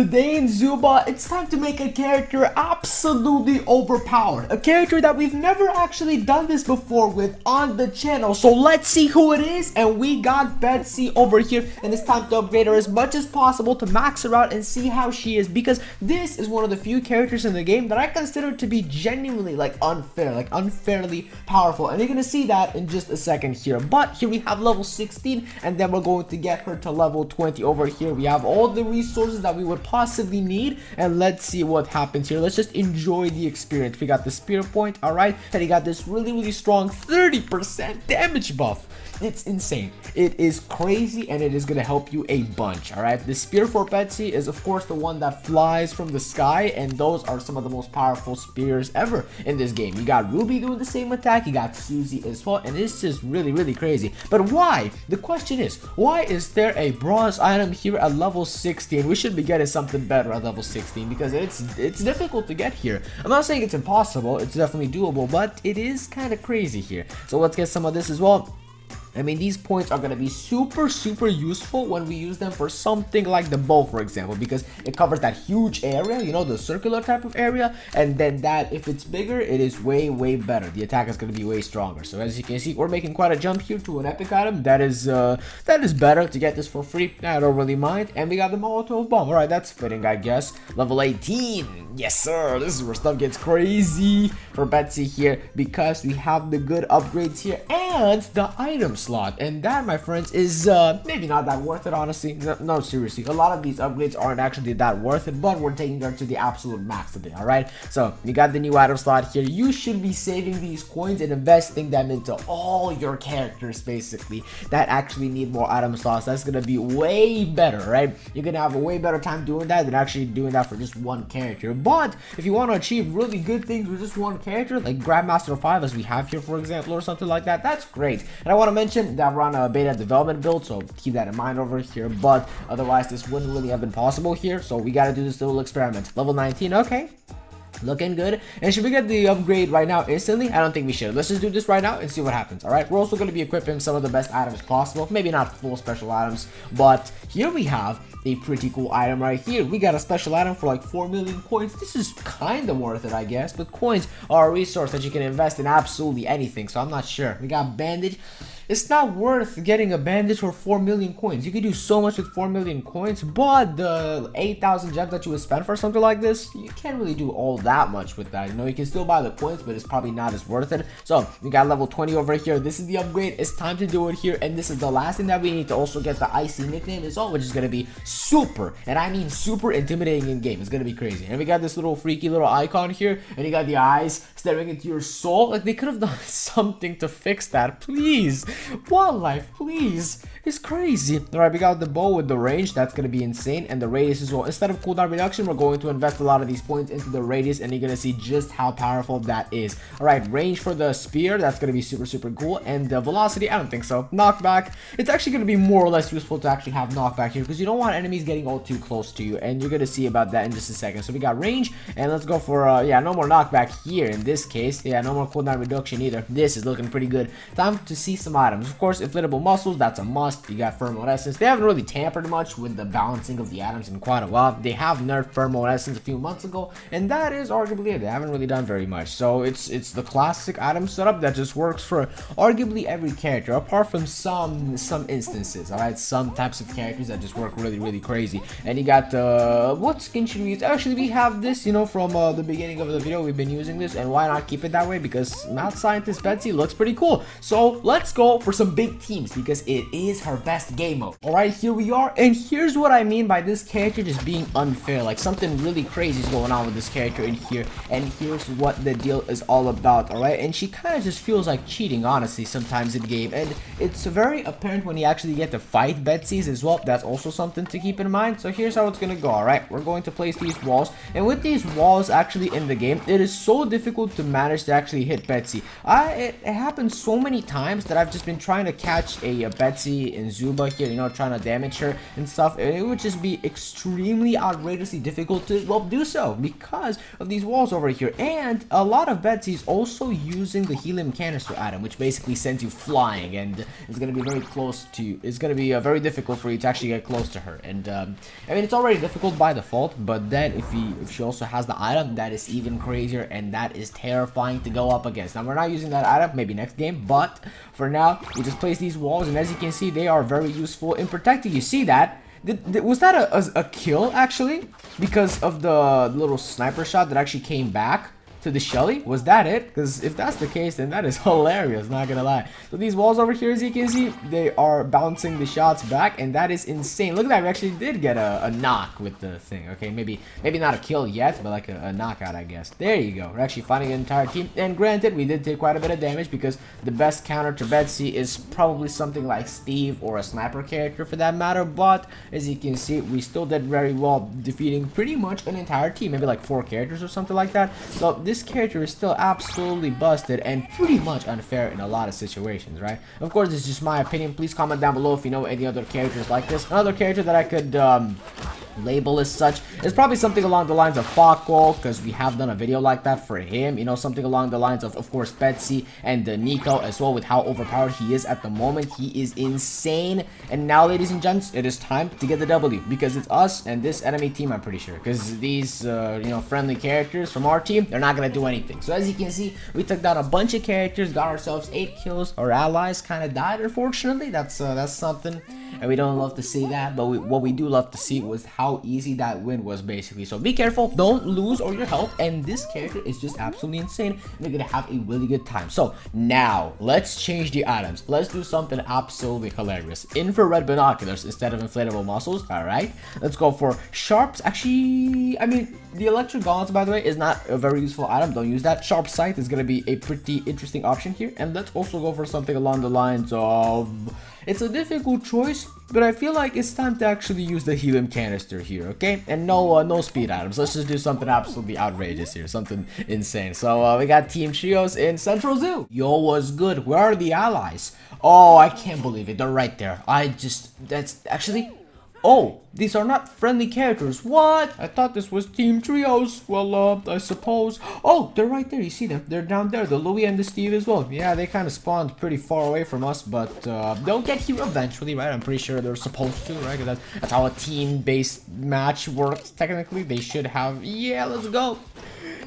today in Zooba, it's time to make a character absolutely overpowered. A character that we've never actually done this before with on the channel. So let's see who it is. And we got Betsy over here. And it's time to upgrade her as much as possible to max her out and see how she is. Because this is one of the few characters in the game that I consider to be genuinely unfairly powerful. And you're going to see that in just a second here. But here we have level 16 and then we're going to get her to level 20 over here. We have all the resources that we would possibly need, and let's see what happens here. Let's just enjoy the experience. We got the spear point, all right, and he got this really strong 30% damage buff. It's insane. It is crazy, and it is going to help you a bunch, all right? The spear for Betsy is, of course, the one that flies from the sky, and those are some of the most powerful spears ever in this game. You got Ruby doing the same attack, you got Susie as well, and it's just really crazy. But why? The question is, why is there a bronze item here at level 16? We should be getting something better at level 16 because it's difficult to get here. I'm not saying it's impossible, it's definitely doable, but it is kind of crazy here. So let's get some of this as well. I mean, these points are going to be super useful when we use them for something like the bow, for example, because it covers that huge area, you know, the circular type of area, and then that, if it's bigger, it is way better. The attack is going to be way stronger. So as you can see, we're making quite a jump here to an epic item. That is better to get this for free. I don't really mind. And we got the Molotov bomb. All right, that's fitting, I guess. Level 18. Yes, sir. This is where stuff gets crazy for Betsy here because we have the good upgrades here and the items slot, and that, my friends, is maybe not that worth it, honestly. No, seriously, a lot of these upgrades aren't actually that worth it, but we're taking them to the absolute max today. All right, so you got the new item slot here. You should be saving these coins and investing them into all your characters, basically, that actually need more item slots. That's gonna be way better, right? You're gonna have a way better time doing that than actually doing that for just one character. But if you want to achieve really good things with just one character, like Grandmaster 5 as we have here, for example, or something like that, that's great. And I want to mention that we're on a beta development build, so keep that in mind over here, but otherwise this wouldn't really have been possible here, so we got to do this little experiment. Level 19, okay, looking good. And should we get the upgrade right now instantly? I don't think we should. Let's just do this right now and see what happens. All right, we're also going to be equipping some of the best items possible, maybe not full special items, but here we have a pretty cool item right here. We got a special item for like 4 million coins. This is kind of worth it, I guess, but coins are a resource that you can invest in absolutely anything, so I'm not sure. We got bandage. It's not worth getting a bandage for 4 million coins. You could do so much with 4 million coins, but the 8,000 gems that you would spend for something like this, you can't really do all that much with that. You know, you can still buy the coins, but it's probably not as worth it. So we got level 20 over here. This is the upgrade. It's time to do it here, and this is the last thing that we need to also get the icy nickname as well, which is going to be super, and I mean super intimidating in game. It's going to be crazy. And we got this little freaky little icon here, and you got the eyes staring into your soul. Like, they could have done something to fix that, please. Wildlife, please. It's crazy. All right, we got the bow with the range. That's going to be insane. And the radius as well. Instead of cooldown reduction, we're going to invest a lot of these points into the radius, and you're going to see just how powerful that is. All right, range for the spear. That's going to be super cool. And the velocity, I don't think so. Knockback, it's actually going to be more or less useful to actually have knockback here because you don't want enemies getting all too close to you, and you're going to see about that in just a second. So we got range, and let's go for yeah, no more knockback here in this case. Yeah, no more cooldown reduction either. This is looking pretty good. Time to see some items. Of course, inflatable muscles, that's a must. You got Thermal Essence. They haven't really tampered much with the balancing of the atoms in quite a while. They have nerfed Thermal Essence a few months ago, and that is arguably it. They haven't really done very much. So it's the classic item setup that just works for arguably every character, apart from some instances. All right, some types of characters that just work really crazy. And you got what skin should we use? Actually, we have this, you know, from the beginning of the video. We've been using this, and why not keep it that way? Because Math Scientist Betsy looks pretty cool. So let's go for some big teams because it is her best game mode. All right, here we are, and here's what I mean by this character just being unfair. Like, something really crazy is going on with this character in here, and here's what the deal is all about. All right, and she kind of just feels like cheating, honestly, sometimes in game, and it's very apparent when you actually get to fight Betsy's as well. That's also something to keep in mind. So here's how it's gonna go. All right, we're going to place these walls, and with these walls actually in the game, it is so difficult to manage to actually hit Betsy. It happens so many times that I've just been trying to catch a Betsy Betsy and Zooba here, you know, trying to damage her and stuff. And it would just be extremely outrageously difficult to, well, do so because of these walls over here. And a lot of Betsy's also using the helium canister item, which basically sends you flying, and it's going to be very close to you. It's going to be very difficult for you to actually get close to her. And I mean, it's already difficult by default, but then if she also has the item, that is even crazier, and that is terrifying to go up against. Now, we're not using that item, maybe next game, but for now, we just place these walls, and as you can see, they are very useful in protecting you. See that? Was that a kill, actually? Because of the little sniper shot that actually came back to the Shelly? Was that it? Because if that's the case, then that is hilarious, not gonna lie. So these walls over here, as you can see, they are bouncing the shots back, and that is insane. Look at that, we actually did get a knock with the thing. Okay, maybe not a kill yet, but like a knockout, I guess. There you go. We're actually fighting an entire team, and granted, we did take quite a bit of damage because the best counter to Betsy is probably something like Steve or a sniper character for that matter, but as you can see, we still did very well defeating pretty much an entire team, maybe like 4 characters or something like that. So this character is still absolutely busted and pretty much unfair in a lot of situations, right? Of course, this is just my opinion. Please comment down below if you know any other characters like this. Another character that I could label as such is probably something along the lines of Paco, because we have done a video like that for him, you know, something along the lines of course, Betsy and Nico as well, with how overpowered he is at the moment. He is insane. And now, ladies and gents, it is time to get the W, because it's us and this enemy team, I'm pretty sure, because these you know, friendly characters from our team, they're not gonna do anything. So as you can see, we took down a bunch of characters, got ourselves 8 kills. Our allies kind of died, unfortunately. That's something, and we don't love to see that, but what we do love to see was how easy that win was, basically. So be careful, don't lose all your health, and this character is just absolutely insane, and you're gonna have a really good time. So now let's change the items. Let's do something absolutely hilarious. Infrared binoculars instead of inflatable muscles. All right, let's go for sharps. Actually, I mean, the electric gauntlets, by the way, is not a very useful item. Don't use that. Sharp sight is gonna be a pretty interesting option here, and let's also go for something along the lines of, it's a difficult choice, but I feel like it's time to actually use the helium canister here, okay? And no speed items. Let's just do something absolutely outrageous here, something insane. So we got Team Trios in Central Zoo. Yo, what's good? Where are the allies? Oh, I can't believe it. They're right there. That's actually... Oh, these are not friendly characters. What? I thought this was Team Trios. Well, I suppose. Oh, they're right there. You see them? They're down there. The Louie and the Steve as well. Yeah, they kind of spawned pretty far away from us, but they'll get here eventually, right? I'm pretty sure they're supposed to, right? Because that's how a team-based match works. Technically, they should have. Yeah, let's go.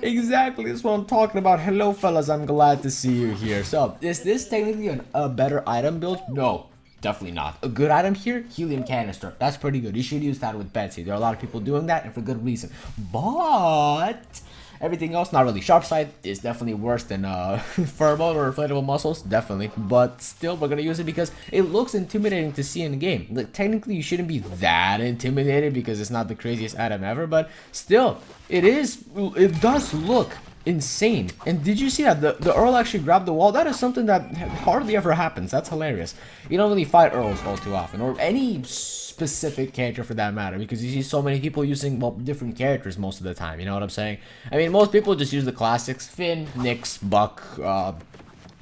Exactly, that's what I'm talking about. Hello, fellas. I'm glad to see you here. So, is this technically a better item build? No. Definitely not. A good item here, helium canister. That's pretty good. You should use that with Betsy. There are a lot of people doing that, and for good reason. But everything else, not really. Sharp sight is definitely worse than fur mode or inflatable muscles, definitely. But still, we're gonna use it because it looks intimidating to see in the game. Like, technically, you shouldn't be that intimidated because it's not the craziest item ever. But still, it is. It does look insane. And did you see that the Earl actually grabbed the wall? That is something that hardly ever happens. That's hilarious. You don't really fight Earls all too often, or any specific character for that matter, because you see so many people using, well, different characters most of the time. You know what I'm saying? I mean, most people just use the classics: Finn, Nyx, Buck,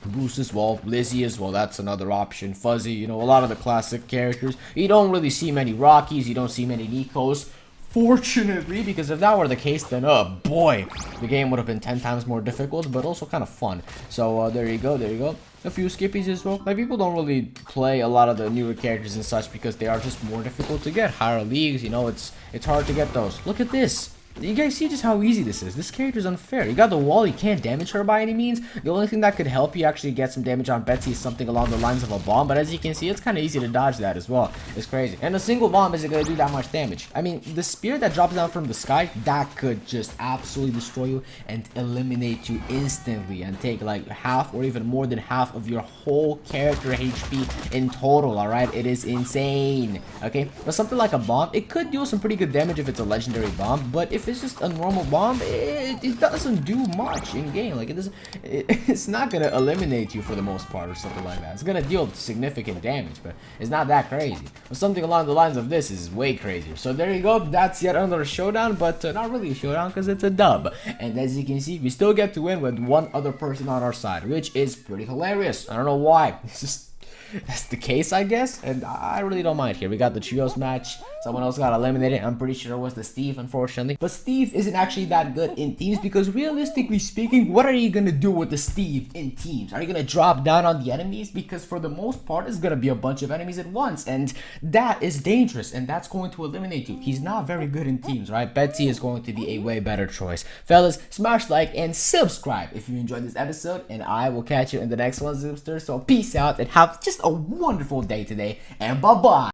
Bruce as well, Lizzie as well, that's another option, Fuzzy, you know, a lot of the classic characters. You don't really see many Rockies, you don't see many Nikos, fortunately, because if that were the case, then oh boy, the game would have been 10 times more difficult, but also kind of fun. So there you go, there you go. A few skippies as well. Like, people don't really play a lot of the newer characters and such because they are just more difficult to get. Higher leagues, you know, it's hard to get those. Look at this. You guys see just how easy this is. This character is unfair. You got the wall, you can't damage her by any means. The only thing that could help you actually get some damage on Betsy is something along the lines of a bomb, but as you can see, it's kind of easy to dodge that as well. It's crazy. And a single bomb isn't going to do that much damage. I mean, the spear that drops down from the sky, that could just absolutely destroy you and eliminate you instantly and take like half or even more than half of your whole character HP in total, alright? It is insane, okay? But something like a bomb, it could deal some pretty good damage if it's a legendary bomb, but if it's just a normal bomb, it doesn't do much in game. Like, it's not gonna eliminate you for the most part or something like that. It's gonna deal significant damage, but it's not that crazy. But something along the lines of this is way crazier. So there you go, that's yet another showdown, but not really a showdown because it's a dub. And as you can see, we still get to win with one other person on our side, which is pretty hilarious. I don't know why. It's just that's the case, I guess. And I really don't mind here. We got the trios match. Someone else got eliminated. I'm pretty sure it was the Steve, unfortunately. But Steve isn't actually that good in teams because realistically speaking, what are you gonna do with the Steve in teams? Are you gonna drop down on the enemies? Because for the most part, it's gonna be a bunch of enemies at once, and that is dangerous, and that's going to eliminate you. He's not very good in teams, right? Betsy is going to be a way better choice. Fellas, smash like and subscribe if you enjoyed this episode, and I will catch you in the next one, Zoomster. So peace out and have just a wonderful day today, and bye-bye.